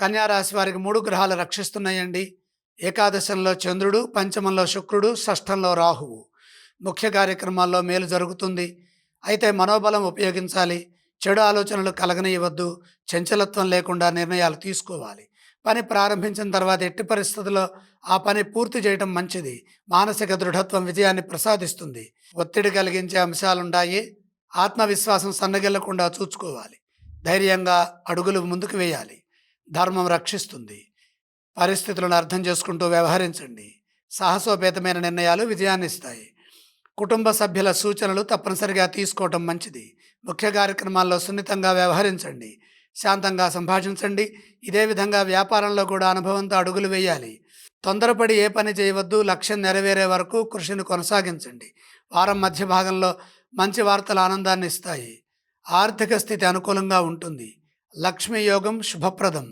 కన్యా రాశి వారికి 3 గ్రహాలు రక్షిస్తున్నాయండి. ఏకాదశంలో చంద్రుడు, పంచమంలో శుక్రుడు, షష్ఠంలో రాహువు. ముఖ్య కార్యక్రమాల్లో మేలు జరుగుతుంది. అయితే మనోబలం ఉపయోగించాలి. చెడు ఆలోచనలు కలగనీయవద్దు. చంచలత్వం లేకుండా నిర్ణయాలు తీసుకోవాలి. పని ప్రారంభించిన తర్వాత ఎట్టి పరిస్థితుల్లో ఆ పని పూర్తి చేయడం మంచిది. మానసిక దృఢత్వం విజయాన్ని ప్రసాదిస్తుంది. ఒత్తిడి కలిగించే అంశాలుంటాయి. ఆత్మవిశ్వాసం సన్నగిల్లకుండా చూసుకోవాలి. ధైర్యంగా అడుగులు ముందుకు వేయాలి. ధర్మం రక్షిస్తుంది. పరిస్థితులను అర్థం చేసుకుంటూ వ్యవహరించండి. సాహసోపేతమైన నిర్ణయాలు విజయాన్ని ఇస్తాయి. కుటుంబ సభ్యుల సూచనలు తప్పనిసరిగా తీసుకోవటం మంచిది. ముఖ్య కార్యక్రమాల్లో సున్నితంగా వ్యవహరించండి. శాంతంగా సంభాషించండి. ఇదే విధంగా వ్యాపారంలో కూడా అనుభవంతో అడుగులు వేయాలి. తొందరపడి ఏ పని చేయవద్దు. లక్ష్యం నెరవేరే వరకు కృషిని కొనసాగించండి. వారం మధ్య భాగంలో మంచి వార్తలు ఆనందాన్ని ఇస్తాయి. ఆర్థిక స్థితి అనుకూలంగా ఉంటుంది. లక్ష్మీ యోగం శుభప్రదం.